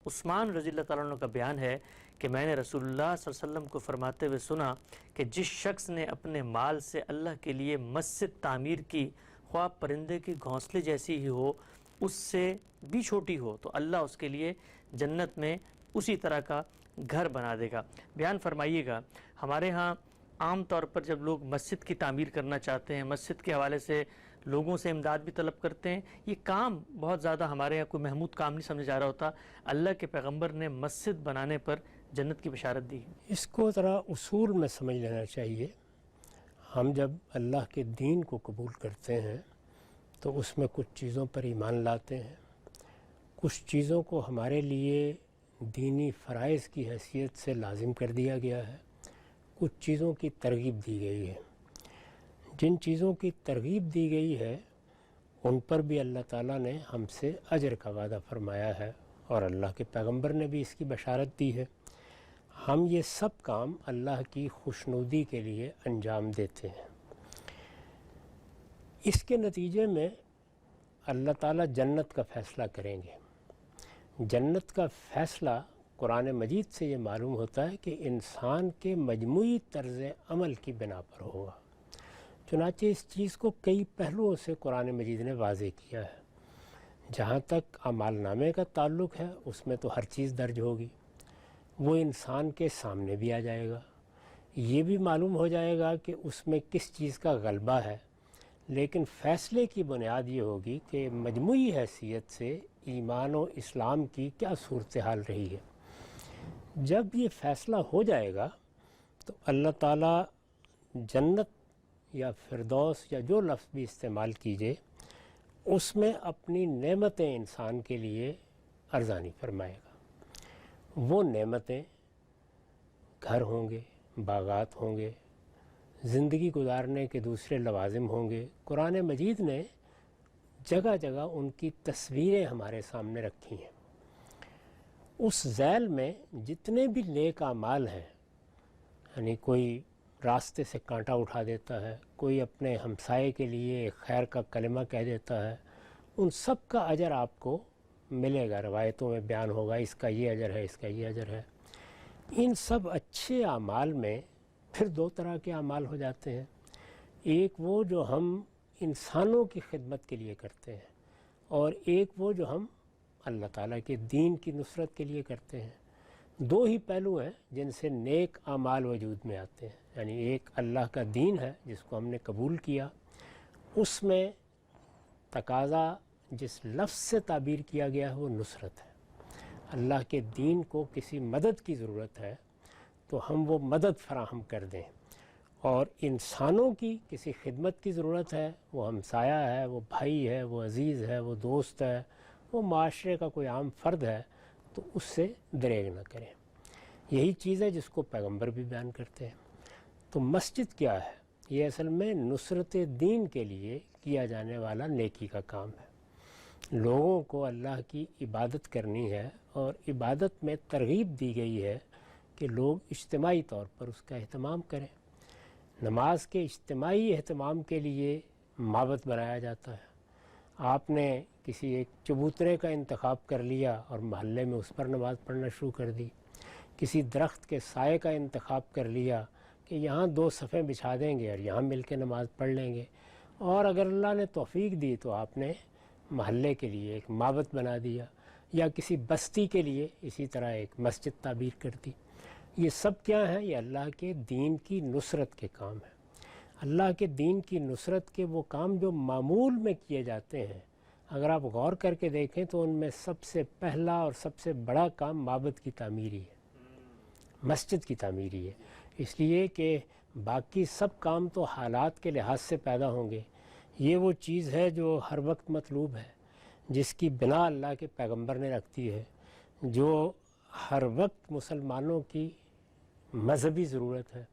عثمان رضی اللہ تعالیٰ عنہ کا بیان ہے کہ میں نے رسول اللہ صلی اللہ علیہ وسلم کو فرماتے ہوئے سنا کہ جس شخص نے اپنے مال سے اللہ کے لیے مسجد تعمیر کی، خواہ پرندے کی گھونسلے جیسی ہی ہو، اس سے بھی چھوٹی ہو، تو اللہ اس کے لیے جنت میں اسی طرح کا گھر بنا دے گا۔ بیان فرمائیے گا، ہمارے ہاں عام طور پر جب لوگ مسجد کی تعمیر کرنا چاہتے ہیں، مسجد کے حوالے سے لوگوں سے امداد بھی طلب کرتے ہیں، یہ کام بہت زیادہ ہمارے یہاں کوئی محمود کام نہیں سمجھا جا رہا ہوتا۔ اللہ کے پیغمبر نے مسجد بنانے پر جنت کی بشارت دی۔ اس کو ذرا اصول میں سمجھ لینا چاہیے۔ ہم جب اللہ کے دین کو قبول کرتے ہیں تو اس میں کچھ چیزوں پر ایمان لاتے ہیں، کچھ چیزوں کو ہمارے لیے دینی فرائض کی حیثیت سے لازم کر دیا گیا ہے، کچھ چیزوں کی ترغیب دی گئی ہے۔ جن چیزوں کی ترغیب دی گئی ہے ان پر بھی اللہ تعالیٰ نے ہم سے اجر کا وعدہ فرمایا ہے، اور اللہ کے پیغمبر نے بھی اس کی بشارت دی ہے۔ ہم یہ سب کام اللہ کی خوشنودی کے لیے انجام دیتے ہیں۔ اس کے نتیجے میں اللہ تعالیٰ جنت کا فیصلہ کریں گے۔ جنت کا فیصلہ قرآن مجید سے یہ معلوم ہوتا ہے کہ انسان کے مجموعی طرز عمل کی بنا پر ہوگا۔ چنانچہ اس چیز کو کئی پہلوؤں سے قرآن مجید نے واضح کیا ہے۔ جہاں تک اعمال نامے کا تعلق ہے اس میں تو ہر چیز درج ہوگی، وہ انسان کے سامنے بھی آ جائے گا، یہ بھی معلوم ہو جائے گا کہ اس میں کس چیز کا غلبہ ہے، لیکن فیصلے کی بنیاد یہ ہوگی کہ مجموعی حیثیت سے ایمان و اسلام کی کیا صورتحال رہی ہے۔ جب یہ فیصلہ ہو جائے گا تو اللہ تعالیٰ جنت یا فردوس یا جو لفظ بھی استعمال کیجئے اس میں اپنی نعمتیں انسان کے لیے ارزانی فرمائے گا۔ وہ نعمتیں گھر ہوں گے، باغات ہوں گے، زندگی گزارنے کے دوسرے لوازم ہوں گے۔ قرآن مجید نے جگہ جگہ ان کی تصویریں ہمارے سامنے رکھی ہیں۔ اس ذیل میں جتنے بھی نیک اعمال ہیں، یعنی کوئی راستے سے کانٹا اٹھا دیتا ہے، کوئی اپنے ہمسائے کے لیے ایک خیر کا کلمہ کہہ دیتا ہے، ان سب کا اجر آپ کو ملے گا۔ روایتوں میں بیان ہوگا اس کا یہ اجر ہے، اس کا یہ اجر ہے۔ ان سب اچھے اعمال میں پھر دو طرح کے اعمال ہو جاتے ہیں۔ ایک وہ جو ہم انسانوں کی خدمت کے لیے کرتے ہیں، اور ایک وہ جو ہم اللہ تعالیٰ کے دین کی نصرت کے لیے کرتے ہیں۔ دو ہی پہلو ہیں جن سے نیک اعمال وجود میں آتے ہیں۔ یعنی ایک اللہ کا دین ہے جس کو ہم نے قبول کیا، اس میں تقاضا جس لفظ سے تعبیر کیا گیا ہے وہ نصرت ہے۔ اللہ کے دین کو کسی مدد کی ضرورت ہے تو ہم وہ مدد فراہم کر دیں، اور انسانوں کی کسی خدمت کی ضرورت ہے، وہ ہمسایہ ہے، وہ بھائی ہے، وہ عزیز ہے، وہ دوست ہے، وہ معاشرے کا کوئی عام فرد ہے، تو اس سے دریغ نہ کریں۔ یہی چیز ہے جس کو پیغمبر بھی بیان کرتے ہیں۔ تو مسجد کیا ہے؟ یہ اصل میں نصرت دین کے لیے کیا جانے والا نیکی کا کام ہے۔ لوگوں کو اللہ کی عبادت کرنی ہے، اور عبادت میں ترغیب دی گئی ہے کہ لوگ اجتماعی طور پر اس کا اہتمام کریں۔ نماز کے اجتماعی اہتمام کے لیے معبد بنایا جاتا ہے۔ آپ نے کسی ایک چبوترے کا انتخاب کر لیا اور محلے میں اس پر نماز پڑھنا شروع کر دی، کسی درخت کے سائے کا انتخاب کر لیا کہ یہاں دو صفیں بچھا دیں گے اور یہاں مل کے نماز پڑھ لیں گے، اور اگر اللہ نے توفیق دی تو آپ نے محلے کے لیے ایک معبد بنا دیا، یا کسی بستی کے لیے اسی طرح ایک مسجد تعبیر کر دی۔ یہ سب کیا ہیں؟ یہ اللہ کے دین کی نصرت کے کام ہیں۔ اللہ کے دین کی نصرت کے وہ کام جو معمول میں کیے جاتے ہیں، اگر آپ غور کر کے دیکھیں تو ان میں سب سے پہلا اور سب سے بڑا کام معبد کی تعمیری ہے، مسجد کی تعمیری ہے۔ اس لیے کہ باقی سب کام تو حالات کے لحاظ سے پیدا ہوں گے، یہ وہ چیز ہے جو ہر وقت مطلوب ہے، جس کی بنا اللہ کے پیغمبر نے رکھ دی ہے، جو ہر وقت مسلمانوں کی مذہبی ضرورت ہے۔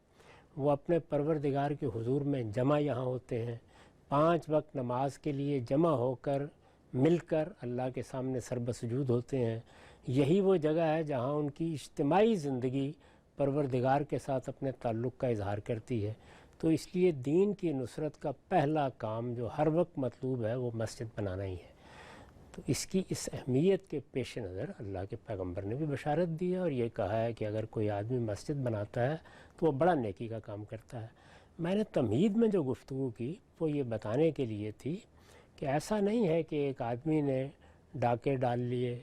وہ اپنے پروردگار کے حضور میں جمع یہاں ہوتے ہیں، 5 وقت نماز کے لیے جمع ہو کر مل کر اللہ کے سامنے سر بسجود ہوتے ہیں۔ یہی وہ جگہ ہے جہاں ان کی اجتماعی زندگی پروردگار کے ساتھ اپنے تعلق کا اظہار کرتی ہے۔ تو اس لیے دین کی نصرت کا پہلا کام جو ہر وقت مطلوب ہے وہ مسجد بنانا ہی ہے۔ تو اس کی اس اہمیت کے پیش نظر اللہ کے پیغمبر نے بھی بشارت دی ہے اور یہ کہا ہے کہ اگر کوئی آدمی مسجد بناتا ہے تو وہ بڑا نیکی کا کام کرتا ہے۔ میں نے تمہید میں جو گفتگو کی وہ یہ بتانے کے لیے تھی کہ ایسا نہیں ہے کہ ایک آدمی نے ڈاکے ڈال لیے،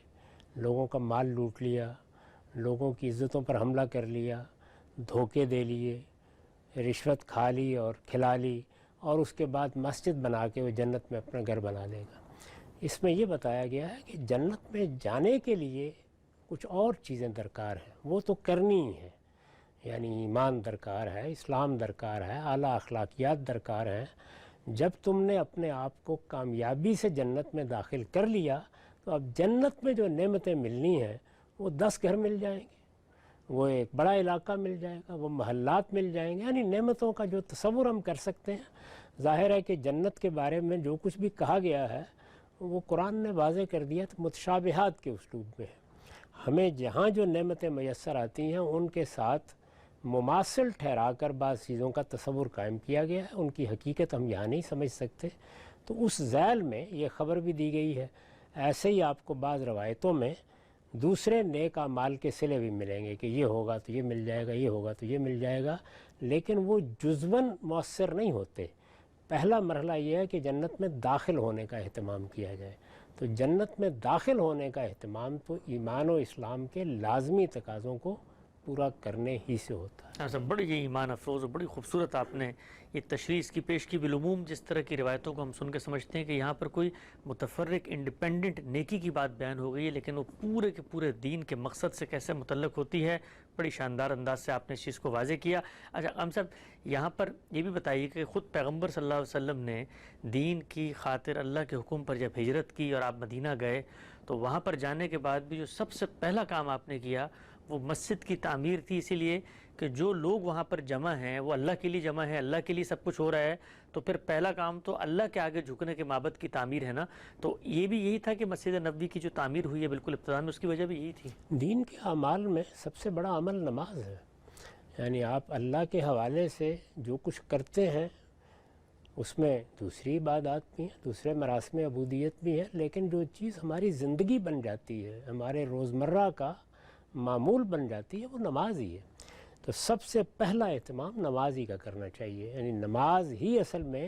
لوگوں کا مال لوٹ لیا، لوگوں کی عزتوں پر حملہ کر لیا، دھوکے دے لیے، رشوت کھا لی اور کھلا لی، اور اس کے بعد مسجد بنا کے وہ جنت میں اپنا گھر بنا لے گا۔ اس میں یہ بتایا گیا ہے کہ جنت میں جانے کے لیے کچھ اور چیزیں درکار ہیں، وہ تو کرنی ہی ہیں، یعنی ایمان درکار ہے، اسلام درکار ہے، اعلیٰ اخلاقیات درکار ہیں۔ جب تم نے اپنے آپ کو کامیابی سے جنت میں داخل کر لیا تو اب جنت میں جو نعمتیں ملنی ہیں وہ 10 گھر مل جائیں گے، وہ ایک بڑا علاقہ مل جائے گا، وہ محلات مل جائیں گے، یعنی نعمتوں کا جو تصور ہم کر سکتے ہیں۔ ظاہر ہے کہ جنت کے بارے میں جو کچھ بھی کہا گیا ہے وہ قرآن نے واضح کر دیا تو متشابہات کے اسلوب میں ہے۔ ہمیں جہاں جو نعمتیں میسر آتی ہیں ان کے ساتھ مماثل ٹھہرا کر بعض چیزوں کا تصور قائم کیا گیا ہے، ان کی حقیقت ہم یہاں نہیں سمجھ سکتے۔ تو اس ذیل میں یہ خبر بھی دی گئی ہے۔ ایسے ہی آپ کو بعض روایتوں میں دوسرے نیک اعمال کے صلے بھی ملیں گے کہ یہ ہوگا تو یہ مل جائے گا، یہ ہوگا تو یہ مل جائے گا، لیکن وہ جزواً مؤثر نہیں ہوتے۔ پہلا مرحلہ یہ ہے کہ جنت میں داخل ہونے کا اہتمام کیا جائے۔ تو جنت میں داخل ہونے کا اہتمام تو ایمان و اسلام کے لازمی تقاضوں کو پورا کرنے ہی سے ہوتا ہے۔ ایسا بڑی یہ ایمان افروز اور بڑی خوبصورت آپ نے یہ تشریح اس کی پیش کی۔ بالعموم جس طرح کی روایتوں کو ہم سن کے سمجھتے ہیں کہ یہاں پر کوئی متفرق انڈیپینڈنٹ نیکی کی بات بیان ہو گئی ہے، لیکن وہ پورے کے پورے دین کے مقصد سے کیسے متعلق ہوتی ہے، بڑی شاندار انداز سے آپ نے اس چیز کو واضح کیا۔ اچھا ہم صاحب یہاں پر یہ بھی بتائیے کہ خود پیغمبر صلی اللہ علیہ وسلم نے دین کی خاطر اللہ کے حکم پر جب ہجرت کی اور آپ مدینہ گئے تو وہاں پر جانے کے بعد بھی جو سب سے پہلا کام آپ نے کیا وہ مسجد کی تعمیر تھی، اسی لیے کہ جو لوگ وہاں پر جمع ہیں وہ اللہ کے لیے جمع ہیں، اللہ کے لیے سب کچھ ہو رہا ہے، تو پھر پہلا کام تو اللہ کے آگے جھکنے کے معبد کی تعمیر ہے نا۔ تو یہ بھی یہی تھا کہ مسجد نبوی کی جو تعمیر ہوئی ہے بالکل ابتدا میں، اس کی وجہ بھی یہی تھی۔ دین کے اعمال میں سب سے بڑا عمل نماز ہے، یعنی آپ اللہ کے حوالے سے جو کچھ کرتے ہیں اس میں دوسری عبادات بھی ہیں، دوسرے مراسم عبودیت بھی ہیں، لیکن جو چیز ہماری زندگی بن جاتی ہے، ہمارے روزمرہ کا معمول بن جاتی ہے، وہ نماز ہی ہے۔ تو سب سے پہلا اہتمام نماز ہی کا کرنا چاہیے، یعنی نماز ہی اصل میں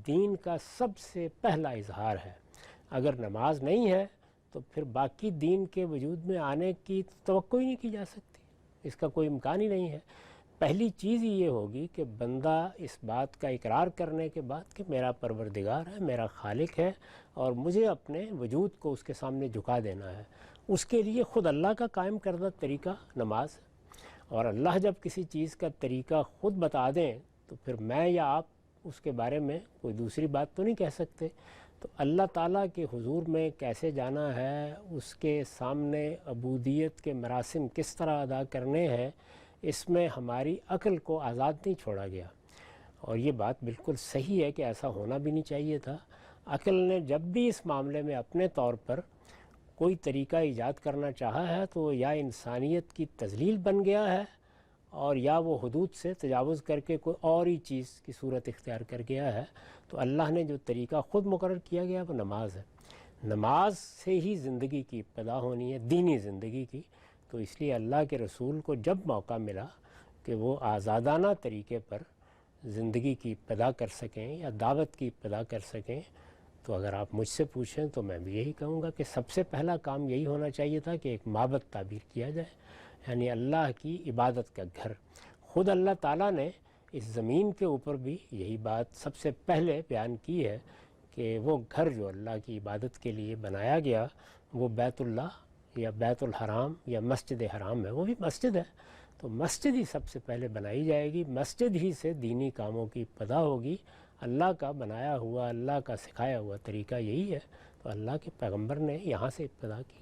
دین کا سب سے پہلا اظہار ہے۔ اگر نماز نہیں ہے تو پھر باقی دین کے وجود میں آنے کی توقع ہی نہیں کی جا سکتی، اس کا کوئی امکان ہی نہیں ہے۔ پہلی چیز ہی یہ ہوگی کہ بندہ اس بات کا اقرار کرنے کے بعد کہ میرا پروردگار ہے، میرا خالق ہے، اور مجھے اپنے وجود کو اس کے سامنے جھکا دینا ہے، اس کے لیے خود اللہ کا قائم کردہ طریقہ نماز ہے۔ اور اللہ جب کسی چیز کا طریقہ خود بتا دیں تو پھر میں یا آپ اس کے بارے میں کوئی دوسری بات تو نہیں کہہ سکتے۔ تو اللہ تعالیٰ کے حضور میں کیسے جانا ہے، اس کے سامنے عبودیت کے مراسم کس طرح ادا کرنے ہیں، اس میں ہماری عقل کو آزاد نہیں چھوڑا گیا، اور یہ بات بالکل صحیح ہے کہ ایسا ہونا بھی نہیں چاہیے تھا۔ عقل نے جب بھی اس معاملے میں اپنے طور پر کوئی طریقہ ایجاد کرنا چاہا ہے تو یا انسانیت کی تذلیل بن گیا ہے، اور یا وہ حدود سے تجاوز کر کے کوئی اور ہی چیز کی صورت اختیار کر گیا ہے۔ تو اللہ نے جو طریقہ خود مقرر کیا گیا وہ نماز ہے۔ نماز سے ہی زندگی کی ابتدا ہونی ہے، دینی زندگی کی۔ تو اس لیے اللہ کے رسول کو جب موقع ملا کہ وہ آزادانہ طریقے پر زندگی کی ابتدا کر سکیں یا دعوت کی ابتدا کر سکیں، تو اگر آپ مجھ سے پوچھیں تو میں بھی یہی کہوں گا کہ سب سے پہلا کام یہی ہونا چاہیے تھا کہ ایک معبد تعبیر کیا جائے، یعنی اللہ کی عبادت کا گھر۔ خود اللہ تعالیٰ نے اس زمین کے اوپر بھی یہی بات سب سے پہلے بیان کی ہے کہ وہ گھر جو اللہ کی عبادت کے لیے بنایا گیا وہ بیت اللہ یا بیت الحرام یا مسجد حرام ہے، وہ بھی مسجد ہے۔ تو مسجد ہی سب سے پہلے بنائی جائے گی، مسجد ہی سے دینی کاموں کی ابتدا ہوگی۔ اللہ کا بنایا ہوا، اللہ کا سکھایا ہوا طریقہ یہی ہے، تو اللہ کے پیغمبر نے یہاں سے ابتدا کی۔